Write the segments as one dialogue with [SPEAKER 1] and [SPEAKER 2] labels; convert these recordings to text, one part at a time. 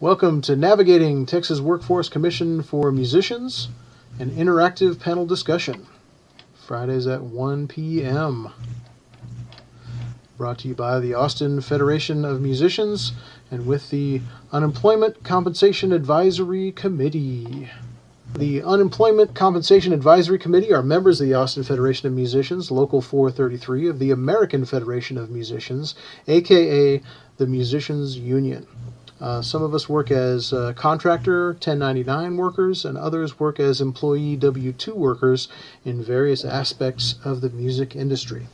[SPEAKER 1] Welcome to Navigating Texas Workforce Commission for Musicians, an interactive panel discussion. Fridays at 1 p.m. Brought to you by the Austin Federation of Musicians and with the Unemployment Compensation Advisory Committee. The Unemployment Compensation Advisory Committee are members of the Austin Federation of Musicians, Local 433 of the American Federation of Musicians, aka the Musicians Union. Some of us work as contractor 1099 workers, and others work as employee W-2 workers in various aspects of the music industry.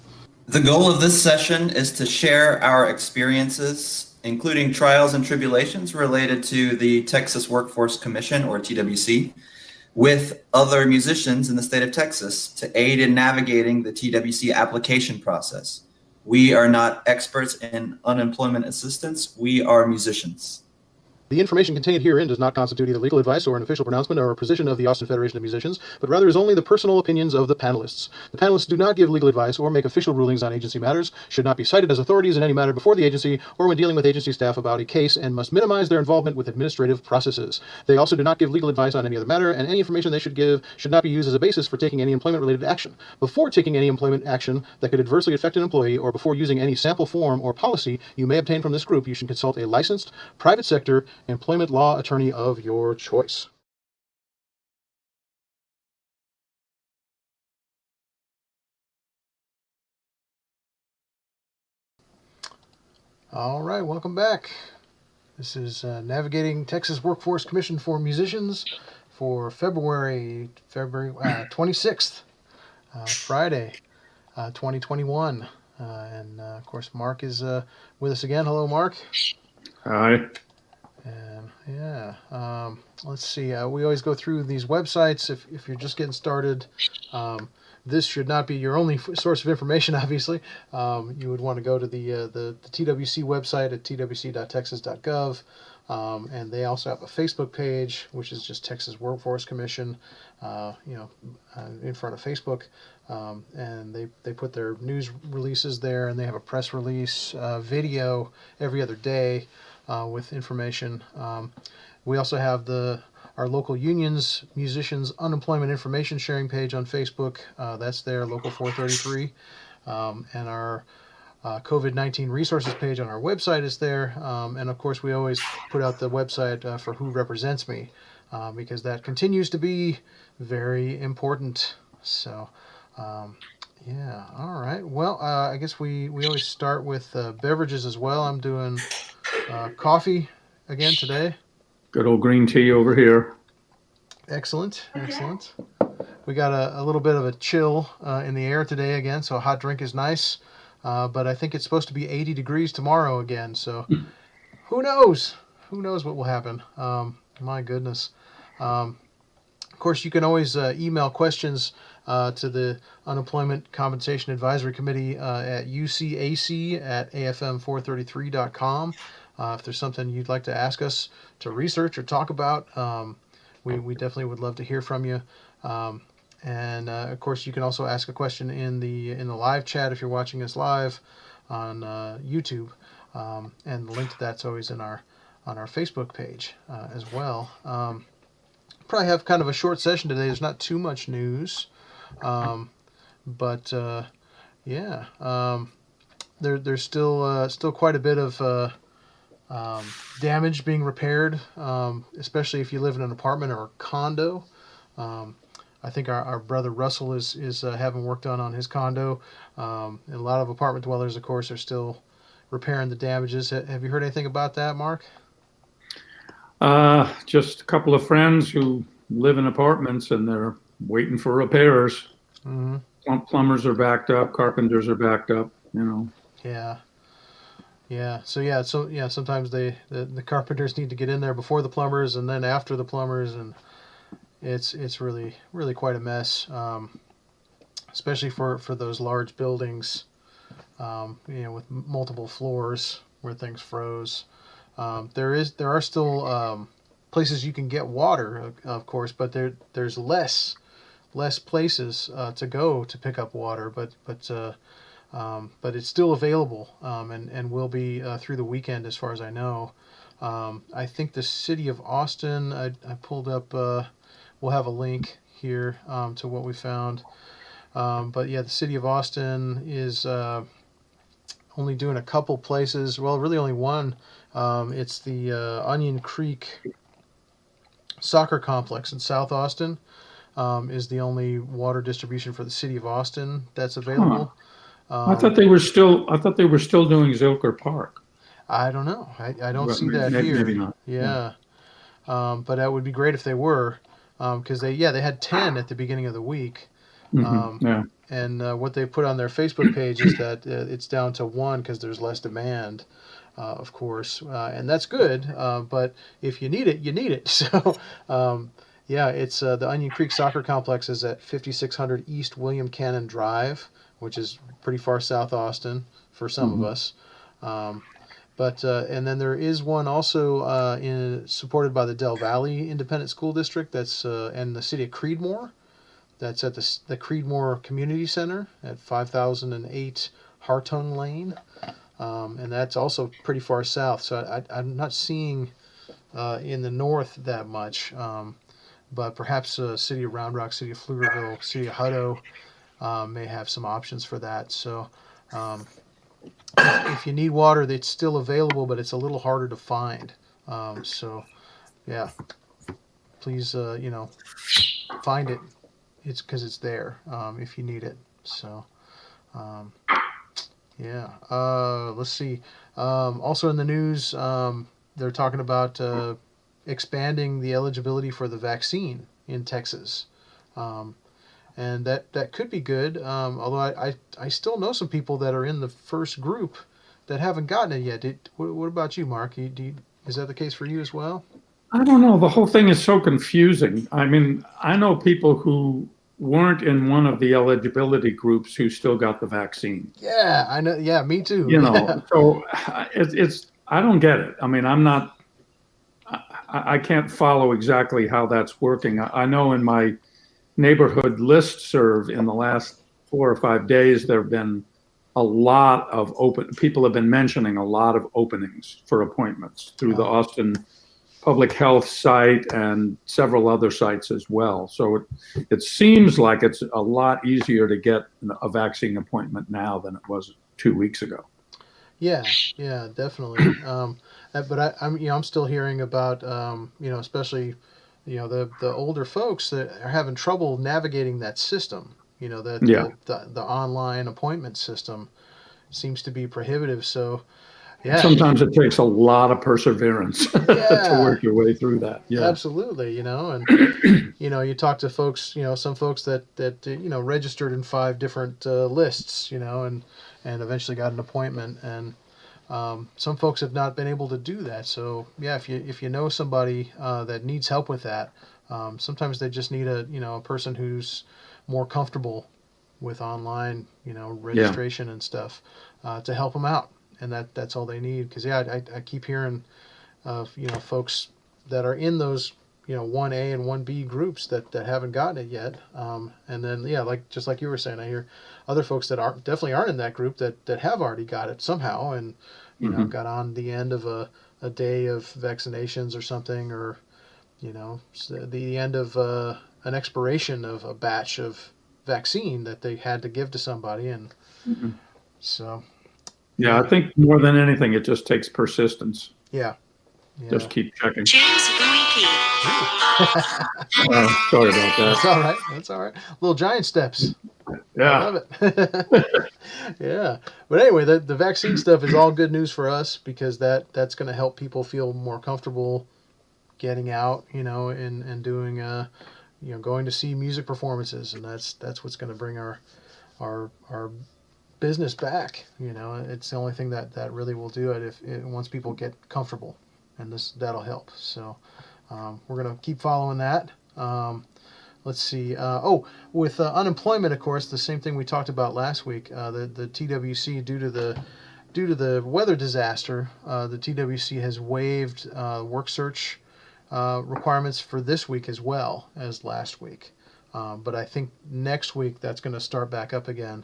[SPEAKER 2] The goal of this session is to share our experiences, including trials and tribulations related to the Texas Workforce Commission, or TWC, with other musicians in the state of Texas to aid in navigating the TWC application process. We are not experts in unemployment assistance. We are musicians.
[SPEAKER 1] The information contained herein does not constitute either legal advice or an official pronouncement or a position of the Austin Federation of Musicians, but rather is only the personal opinions of the panelists. The panelists do not give legal advice or make official rulings on agency matters, should not be cited as authorities in any matter before the agency or when dealing with agency staff about a case, and must minimize their involvement with administrative processes. They also do not give legal advice on any other matter, and any information they should give should not be used as a basis for taking any employment-related action. Before taking any employment action that could adversely affect an employee, or before using any sample form or policy you may obtain from this group, you should consult a licensed, private sector, employment law attorney of your choice. All right, welcome back. This is Navigating Texas Workforce Commission for Musicians for February 26th, Friday, 2021. And of course, Mark is with us again. Hello, Mark.
[SPEAKER 3] Hi.
[SPEAKER 1] And let's see. We always go through these websites. If you're just getting started, this should not be your only source of information. Obviously, you would want to go to the TWC website at twc.texas.gov, and they also have a Facebook page, which is just Texas Workforce Commission, in front of Facebook, and they put their news releases there, and they have a press release video every other day. With information. We also have our local unions, musicians unemployment information sharing page on Facebook. That's there, Local 433. And our COVID-19 resources page on our website is there. And of course, we always put out the website for Who Represents Me, because that continues to be very important. So, yeah, all right. Well, I guess we always start with beverages as well. I'm doing coffee again today.
[SPEAKER 3] Good old green tea over here.
[SPEAKER 1] Excellent. We got a little bit of a chill in the air today again, so a hot drink is nice. But I think it's supposed to be 80 degrees tomorrow again, so who knows? Who knows what will happen? My goodness. Of course, you can always email questions to the Unemployment Compensation Advisory Committee at ucac@afm433.com. If there's something you'd like to ask us to research or talk about, we definitely would love to hear from you. And of course, you can also ask a question in the live chat if you're watching us live on YouTube. And the link to that's always on our Facebook page as well. Probably have kind of a short session today. There's not too much news, but there's still quite a bit of damage being repaired, especially if you live in an apartment or a condo. I think our brother Russell is having work done on his condo. And a lot of apartment dwellers, of course, are still repairing the damages. Have you heard anything about that, Mark?
[SPEAKER 3] Just a couple of friends who live in apartments and they're waiting for repairs. Mm-hmm. Plumbers are backed up, carpenters are backed up,
[SPEAKER 1] Yeah. So sometimes the carpenters need to get in there before the plumbers and then after the plumbers, and it's really quite a mess, especially for those large buildings, with multiple floors where things froze. There are still places you can get water, of course, but there's less places to go to pick up water, but it's still available, and will be through the weekend as far as I know. I think the city of Austin, I pulled up, we'll have a link here to what we found. But yeah, the city of Austin is only doing a couple places. Well, really only one. It's the Onion Creek Soccer Complex in South Austin. Is the only water distribution for the city of Austin that's
[SPEAKER 3] Huh.
[SPEAKER 1] available.
[SPEAKER 3] I thought they were still. I thought they were still doing Zilker Park.
[SPEAKER 1] I don't know. I don't
[SPEAKER 3] Well,
[SPEAKER 1] see that
[SPEAKER 3] maybe
[SPEAKER 1] here.
[SPEAKER 3] not. Yeah.
[SPEAKER 1] Yeah. But that would be great if they were, because they had 10 at the beginning of the week. Um,
[SPEAKER 3] Yeah.
[SPEAKER 1] and what they put on their Facebook page is that it's down to one because there's less demand, of course, and that's good. But if you need it, you need it. So, yeah, it's the Onion Creek Soccer Complex is at 5600 East William Cannon Drive, which is pretty far south Austin for some of
[SPEAKER 3] Hmm.
[SPEAKER 1] us. Um, but and then there is one also supported by the Del Valley Independent School District. That's and the city of Creedmoor. That's at the Creedmoor Community Center at 5008 Hartung Lane, and that's also pretty far south. So I'm not seeing in the north that much, but perhaps city of Round Rock, city of Pflugerville, city of Hutto may have some options for that. So. Um, if you need water, it's still available, but it's a little harder to find. So, yeah, please, find it. It's because it's there if you need it. So, um, yeah. Let's see. Also in the news, they're talking about expanding the eligibility for the vaccine in Texas. Um, and that could be good. Although I still know some people that are in the first group that haven't gotten it yet. What about you, Mark? Is that the case for you as well?
[SPEAKER 3] I don't know. The whole thing is so confusing. I mean, I know people who weren't in one of the eligibility groups who still got the vaccine.
[SPEAKER 1] Yeah, I know. Yeah, me too.
[SPEAKER 3] You
[SPEAKER 1] Yeah.
[SPEAKER 3] know, so it's I don't get it. I mean, I'm not. I can't follow exactly how that's working. I know in my neighborhood list serve in the last 4 or 5 days, there have been a lot of people have been mentioning a lot of openings for appointments through the
[SPEAKER 1] Uh,
[SPEAKER 3] Austin public health site and several other sites as well. So it seems like it's a lot easier to get a vaccine appointment now than it was 2 weeks ago.
[SPEAKER 1] yeah, yeah, definitely. But I'm still hearing about, especially, the older folks that are having trouble navigating that system.
[SPEAKER 3] Yeah.
[SPEAKER 1] The online appointment system seems to be prohibitive. So, yeah,
[SPEAKER 3] Sometimes it takes a lot of perseverance to
[SPEAKER 1] yeah,
[SPEAKER 3] work your way through that. Yeah.
[SPEAKER 1] absolutely. And you talk to folks, some folks that registered in five different lists, and eventually got an appointment, and some folks have not been able to do that. So yeah, if you know somebody that needs help with that, sometimes they just need a person who's more comfortable with online
[SPEAKER 3] Yeah.
[SPEAKER 1] registration and stuff to help them out, and that's all they need. Because yeah, I keep hearing of folks that are in those 1A and 1B groups that haven't gotten it yet, and then yeah, just like you were saying, I hear other folks that definitely aren't in that group that have already got it somehow, and
[SPEAKER 3] Hmm.
[SPEAKER 1] got on the end of a day of vaccinations or something, or the end of an expiration of a batch of vaccine that they had to give to somebody, and
[SPEAKER 3] Hmm.
[SPEAKER 1] so
[SPEAKER 3] Yeah. I
[SPEAKER 1] yeah,
[SPEAKER 3] think more than anything, it just takes persistence.
[SPEAKER 1] yeah, yeah.
[SPEAKER 3] Just keep checking.
[SPEAKER 4] Choose Louis key.
[SPEAKER 1] Ooh.
[SPEAKER 3] Sorry about
[SPEAKER 1] That's
[SPEAKER 3] that.
[SPEAKER 1] all right. That's all right. Little giant steps. I
[SPEAKER 3] Yeah.
[SPEAKER 1] love it. Yeah. But anyway, the vaccine stuff is all good news for us because that's going to help people feel more comfortable getting out, and doing going to see music performances, and that's what's going to bring our business back. It's the only thing that really will do it if once people get comfortable, and that'll help. So we're going to keep following that. Let's see. With unemployment, of course, the same thing we talked about last week. The TWC, due to the weather disaster, the TWC has waived work search requirements for this week as well as last week. But I think next week that's going to start back up again.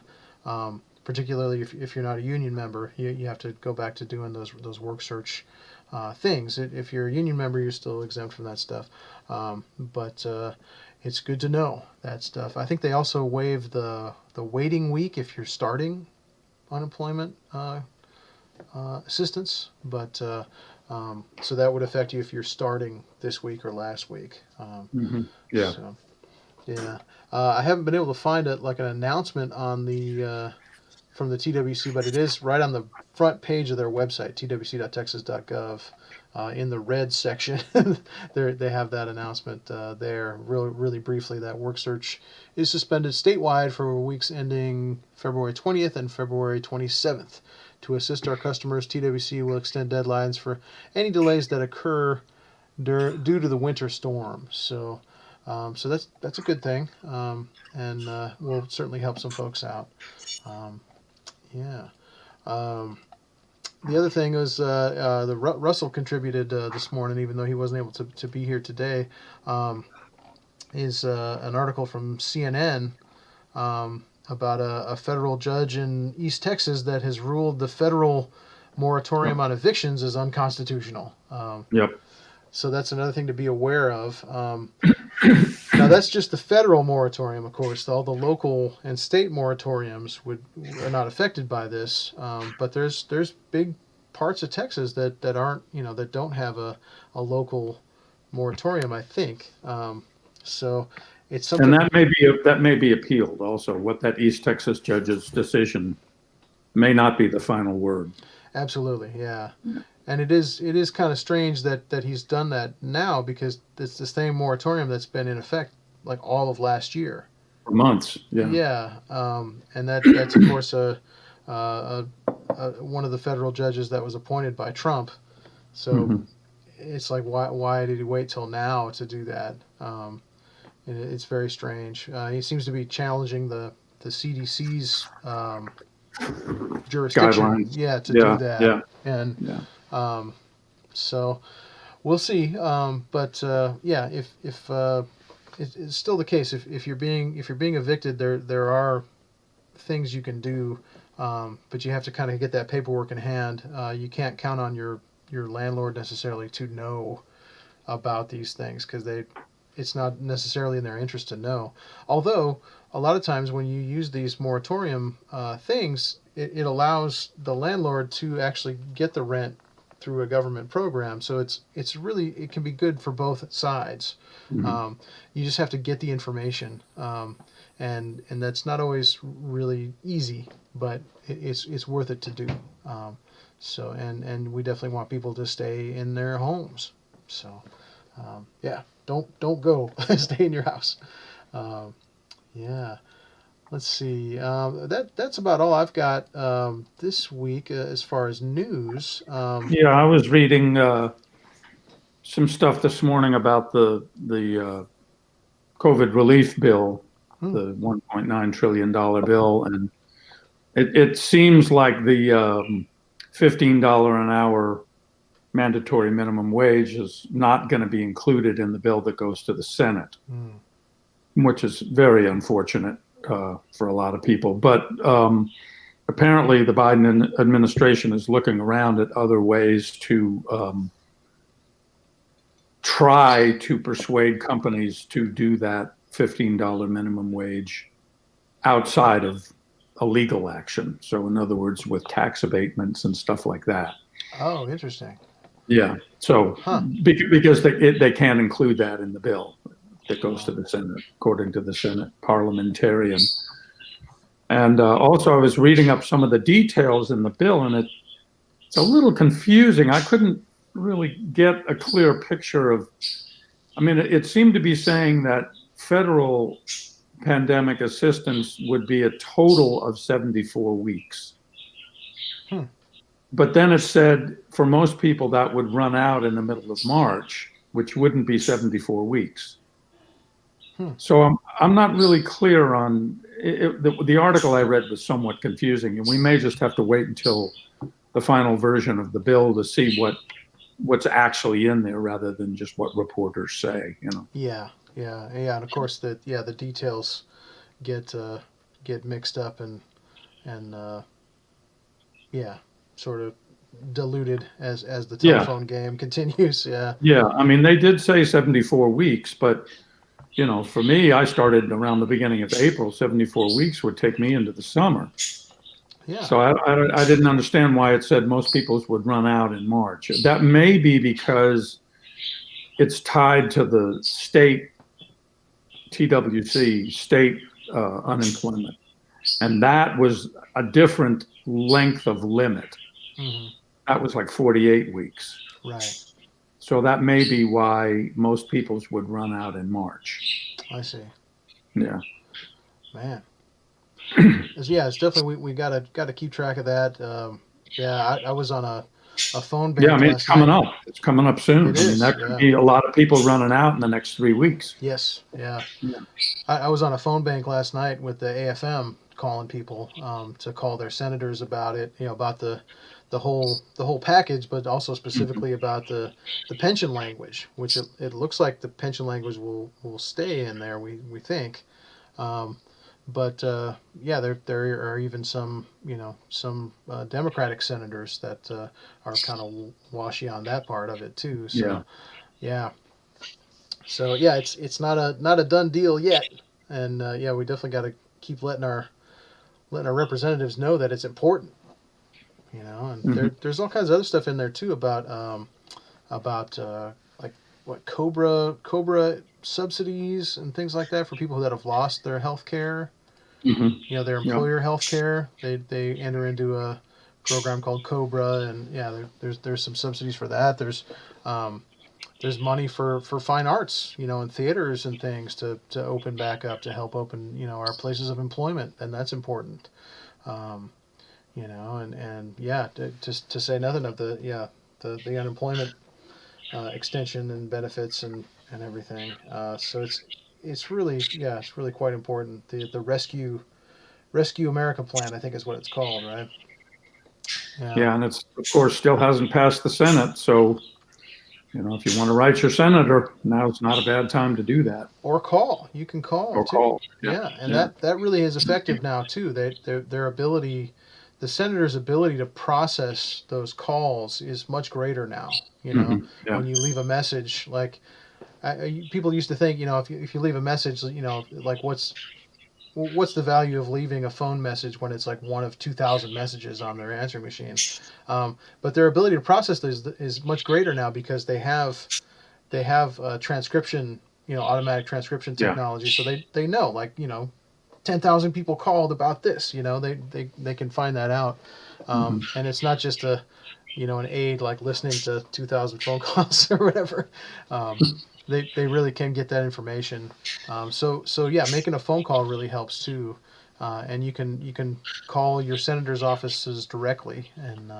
[SPEAKER 1] particularly if you're not a union member, you have to go back to doing those work search things. If you're a union member, you're still exempt from that stuff. But it's good to know that stuff. I think they also waive the waiting week if you're starting unemployment assistance, but so that would affect you if you're starting this week or last week.
[SPEAKER 3] Yeah.
[SPEAKER 1] So, yeah. I haven't been able to find an announcement on the from the TWC, but it is right on the front page of their website, twc.texas.gov. In the red section, they have that announcement there. Really briefly, that work search is suspended statewide for weeks ending February 20th and February 27th. To assist our customers, TWC will extend deadlines for any delays that occur due to the winter storm. So that's a good thing, and will certainly help some folks out. Yeah. Um, the other thing was Russell contributed this morning, even though he wasn't able to be here today. Is an article from CNN about a federal judge in East Texas that has ruled the federal moratorium on evictions is unconstitutional.
[SPEAKER 3] Yep.
[SPEAKER 1] So that's another thing to be aware of. Now that's just the federal moratorium, of course. All the local and state moratoriums are not affected by this. But there's big parts of Texas that aren't, that don't have a local moratorium, I think. So it's something.
[SPEAKER 3] And that may be appealed also. What that East Texas judge's decision may not be the final word.
[SPEAKER 1] Absolutely, yeah. And it is kind of strange that he's done that now, because it's the same moratorium that's been in effect like all of last year.
[SPEAKER 3] For months, yeah.
[SPEAKER 1] Yeah, and that's of course one of the federal judges that was appointed by Trump. So it's like, why did he wait till now to do that? It's very strange. He seems to be challenging the CDC's jurisdiction,
[SPEAKER 3] guidelines.
[SPEAKER 1] To do that.
[SPEAKER 3] Yeah.
[SPEAKER 1] And so we'll see. But if it's still the case, if you're being evicted, there are things you can do, but you have to kind of get that paperwork in hand. You can't count on your landlord necessarily to know about these things, because it's not necessarily in their interest to know. Although a lot of times when you use these moratorium things, it allows the landlord to actually get the rent through a government program. So it can be good for both sides. You just have to get the information, and that's not always really easy, but it's worth it to do. So and we definitely want people to stay in their homes. So don't go. Stay in your house. Let's see. That's about all I've got this week as far as news.
[SPEAKER 3] I was reading some stuff this morning about the COVID relief bill, the $1.9 trillion bill, and it seems like the $15 an hour mandatory minimum wage is not going to be included in the bill that goes to the Senate, which is very unfortunate for a lot of people. But apparently the Biden administration is looking around at other ways to try to persuade companies to do that $15 minimum wage outside of a legal action. So in other words, with tax abatements and stuff like that.
[SPEAKER 1] Oh, interesting.
[SPEAKER 3] Yeah. So because they can't include that in the bill that goes to the Senate, according to the Senate parliamentarian. And also I was reading up some of the details in the bill, and it's a little confusing. I couldn't really get a clear picture of, it seemed to be saying that federal pandemic assistance would be a total of 74 weeks. But then it said for most people that would run out in the middle of March, which wouldn't be 74 weeks. So I'm not really clear on it. The article I read was somewhat confusing, and we may just have to wait until the final version of the bill to see what's actually in there, rather than just what reporters say.
[SPEAKER 1] Yeah, and of course the details get mixed up, and and yeah, sort of diluted as the
[SPEAKER 3] Yeah.
[SPEAKER 1] telephone game continues. Yeah.
[SPEAKER 3] Yeah. I mean, they did say 74 weeks, but for me, I started around the beginning of April. 74 weeks would take me into the summer.
[SPEAKER 1] Yeah.
[SPEAKER 3] So I didn't understand why it said most people's would run out in March. That may be because it's tied to the state TWC, state unemployment. And that was a different length of limit.
[SPEAKER 1] Hmm.
[SPEAKER 3] That was like 48 weeks.
[SPEAKER 1] Right.
[SPEAKER 3] So that may be why most people's would run out in March.
[SPEAKER 1] I see.
[SPEAKER 3] Yeah.
[SPEAKER 1] Man. Yeah, it's definitely we gotta keep track of that. Yeah, I was on a phone
[SPEAKER 3] Yeah, I
[SPEAKER 1] bank
[SPEAKER 3] mean, it's
[SPEAKER 1] last
[SPEAKER 3] coming
[SPEAKER 1] night.
[SPEAKER 3] up. It's coming up soon.
[SPEAKER 1] It
[SPEAKER 3] I mean,
[SPEAKER 1] is.
[SPEAKER 3] that could
[SPEAKER 1] Yeah.
[SPEAKER 3] be a lot of people running out in the next 3 weeks.
[SPEAKER 1] Yes. Yeah.
[SPEAKER 3] Yeah.
[SPEAKER 1] I was on a phone bank last night with the AFM calling people to call their senators about it. About the whole package, but also
[SPEAKER 3] Mhm.
[SPEAKER 1] specifically about the pension language, which it looks like the pension language will stay in there. We think. Um, but yeah, there are even some Democratic senators that are kind of washy on that part of it too.
[SPEAKER 3] Yeah.
[SPEAKER 1] So yeah, it's not a done deal yet, and yeah, we definitely got to keep letting our representatives know that it's important. And
[SPEAKER 3] Mhm.
[SPEAKER 1] there's all kinds of other stuff in there too about like what Cobra subsidies and things like that for people that have lost their health care.
[SPEAKER 3] Mhm.
[SPEAKER 1] Their
[SPEAKER 3] Yeah.
[SPEAKER 1] employer health care. They enter into a program called Cobra, and yeah, there's some subsidies for that. Um, there's money for fine arts, and theaters and things to open back up to help open, our places of employment, and that's important. Um, and yeah, to say nothing of the unemployment extension and benefits and everything. So it's really quite important. The Rescue America plan, I think, is what it's called, right? Yeah.
[SPEAKER 3] Yeah. And it's, of course, still hasn't passed the Senate. So, if you want to write your senator, now's not a bad time to do that
[SPEAKER 1] Or call. You can call
[SPEAKER 3] or
[SPEAKER 1] too.
[SPEAKER 3] call. Yeah.
[SPEAKER 1] Yeah, and
[SPEAKER 3] Yeah.
[SPEAKER 1] that really is effective now too. Their ability, the senator's ability to process those calls is much greater now.
[SPEAKER 3] Yeah.
[SPEAKER 1] When you leave a message, like people used to think, if you leave a message, like what's the value of leaving a phone message when it's like one of 2,000 messages on their answering machine? But their ability to process those is much greater now because they have transcription, automatic transcription
[SPEAKER 3] Yeah.
[SPEAKER 1] technology, so they know, like, 10,000 people called about this. They can find that out,
[SPEAKER 3] Mhm.
[SPEAKER 1] and it's not just an aide like listening to 2,000 phone calls or whatever. Um, they really can get that information. So yeah, making a phone call really helps too, and you can call your senator's offices directly, and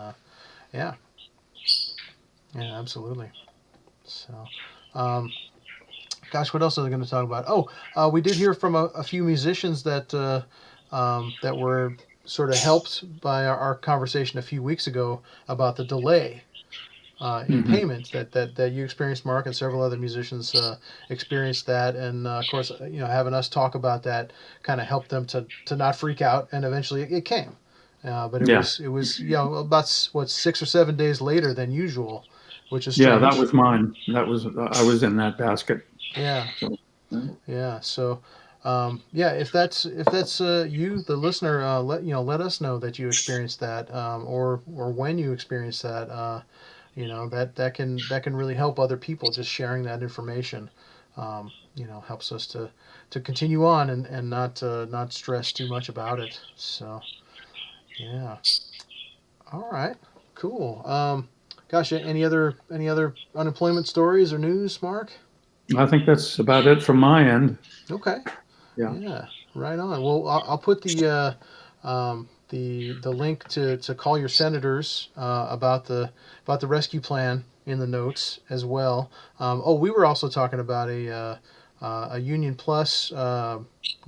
[SPEAKER 1] yeah, yeah, absolutely. So. Um, Gosh, what else are we going to talk about? Oh, we did hear from a few musicians that were sort of helped by our conversation a few weeks ago about the delay in
[SPEAKER 3] Mhm.
[SPEAKER 1] payment that you experienced, Mark, and several other musicians experienced that, and of course, having us talk about that kind of helped them to not freak out, and eventually it came. But it
[SPEAKER 3] Yeah.
[SPEAKER 1] was it was about what 6 or 7 days later than usual, which is
[SPEAKER 3] Yeah. That
[SPEAKER 1] strange.
[SPEAKER 3] was mine. I was in that basket.
[SPEAKER 1] Yeah.
[SPEAKER 3] So,
[SPEAKER 1] Yeah. So, yeah, if that's you, the listener, let us know that you experienced that, or when you experienced that. That can really help other people. Just sharing that information, helps us to continue on and not stress too much about it. So, yeah. All right. Cool. Gosh, any other unemployment stories or news, Mark?
[SPEAKER 3] I think that's about it from my end.
[SPEAKER 1] Okay.
[SPEAKER 3] Yeah.
[SPEAKER 1] Yeah, right on. Well, I'll put the link to call your senators about the rescue plan in the notes as well. Oh, we were also talking about a Union Plus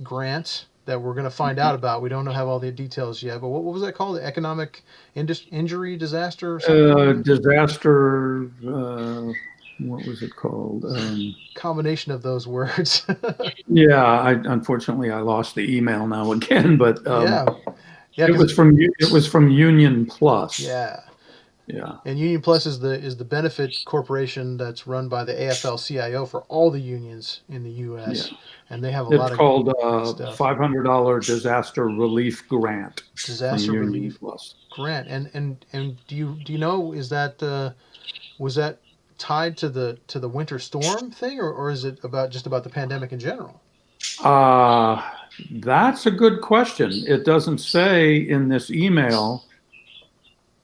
[SPEAKER 1] grant that we're going to find out about. We don't have all the details yet, but what was that called? The economic injury disaster or something?
[SPEAKER 3] Disaster. What was it called?
[SPEAKER 1] Combination of those words.
[SPEAKER 3] Yeah. Unfortunately I lost the email now again, but
[SPEAKER 1] Yeah. Yeah,
[SPEAKER 3] It was from Union Plus.
[SPEAKER 1] yeah.
[SPEAKER 3] Yeah.
[SPEAKER 1] And Union Plus is the benefit corporation that's run by the AFL-CIO for all the unions in the
[SPEAKER 3] Yeah.
[SPEAKER 1] U.S. And they have a
[SPEAKER 3] It's
[SPEAKER 1] lot of
[SPEAKER 3] called
[SPEAKER 1] great stuff.
[SPEAKER 3] $500 disaster relief grant from
[SPEAKER 1] Disaster
[SPEAKER 3] Union
[SPEAKER 1] relief
[SPEAKER 3] Plus.
[SPEAKER 1] grant. And do you know, is that was that tied to the winter storm thing, or is it just about the pandemic in general?
[SPEAKER 3] Uh, that's a good question. It doesn't say in this email.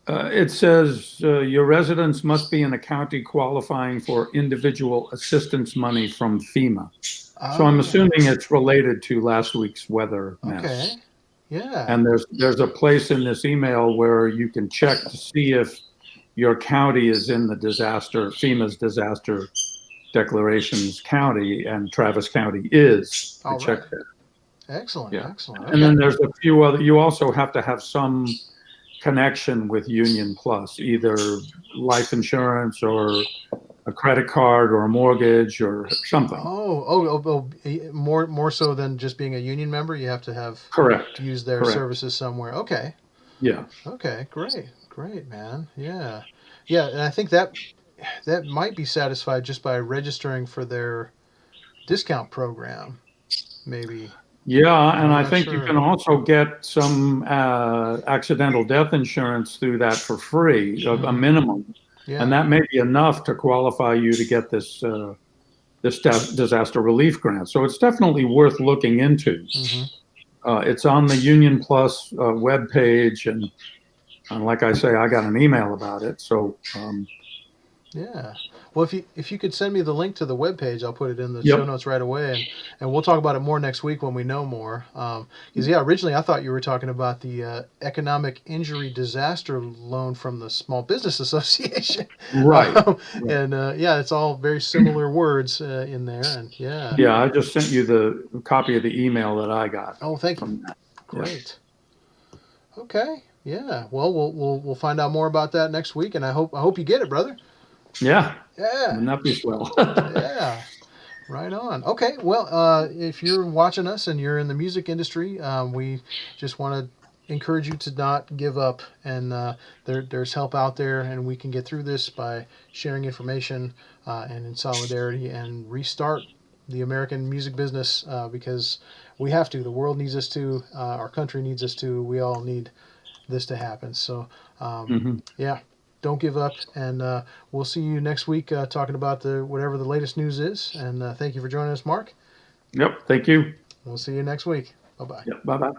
[SPEAKER 3] It says your residents must be in a county qualifying for individual assistance money from FEMA. So I'm
[SPEAKER 1] Oh,
[SPEAKER 3] assuming it's related to last week's weather mess.
[SPEAKER 1] okay. Yeah.
[SPEAKER 3] And there's a place in this email where you can check to see if your county is in the FEMA's disaster declarations county, and Travis County is. I
[SPEAKER 1] All right.
[SPEAKER 3] checked that.
[SPEAKER 1] Excellent.
[SPEAKER 3] Yeah.
[SPEAKER 1] Excellent.
[SPEAKER 3] And
[SPEAKER 1] Okay.
[SPEAKER 3] then there's a few other, you also have to have some connection with Union Plus, either life insurance or a credit card or a mortgage or something.
[SPEAKER 1] More so than just being a union member, you have to have
[SPEAKER 3] Correct.
[SPEAKER 1] used their
[SPEAKER 3] Correct.
[SPEAKER 1] services somewhere. Okay.
[SPEAKER 3] Yeah.
[SPEAKER 1] Okay. Great. Great, man. Yeah. Yeah, and I think that might be satisfied just by registering for their discount program, maybe.
[SPEAKER 3] Yeah, and
[SPEAKER 1] I'm
[SPEAKER 3] I
[SPEAKER 1] not
[SPEAKER 3] think you
[SPEAKER 1] sure.
[SPEAKER 3] can also get some accidental death insurance through that for free, a
[SPEAKER 1] Mhm.
[SPEAKER 3] minimum, and
[SPEAKER 1] Yeah.
[SPEAKER 3] that may be enough to qualify you to get this disaster relief grant. So it's definitely worth looking into.
[SPEAKER 1] Hmm.
[SPEAKER 3] It's on the Union Plus web page, and like I say, I got an email about it. So
[SPEAKER 1] Yeah. Well, if you could send me the link to the webpage, I'll put it in the show
[SPEAKER 3] yep,
[SPEAKER 1] notes right away, and we'll talk about it more next week when we know more. Because yeah, originally I thought you were talking about the economic injury disaster loan from the Small Business Association,
[SPEAKER 3] right. Right.
[SPEAKER 1] and yeah, it's all very similar words in there, and yeah.
[SPEAKER 3] Yeah, I just sent you the copy of the email that I got
[SPEAKER 1] Oh, thank you.
[SPEAKER 3] from that. Yeah.
[SPEAKER 1] Great. Okay. Yeah. Well, we'll find out more about that next week, and I hope you get it, brother.
[SPEAKER 3] Yeah.
[SPEAKER 1] Yeah.
[SPEAKER 3] Wouldn't that be swell?
[SPEAKER 1] Yeah. Right on. Okay. Well, if you're watching us and you're in the music industry, we just want to encourage you to not give up. And there's help out there, and we can get through this by sharing information and in solidarity and restart the American music business because we have to. The world needs us to. Our country needs us to. We all need this to happen. So,
[SPEAKER 3] Hmm.
[SPEAKER 1] yeah, don't give up. And we'll see you next week talking about whatever the latest news is. And thank you for joining us, Mark.
[SPEAKER 3] Yep. Thank you.
[SPEAKER 1] We'll see you next week. Bye bye.
[SPEAKER 3] Yep. Bye bye.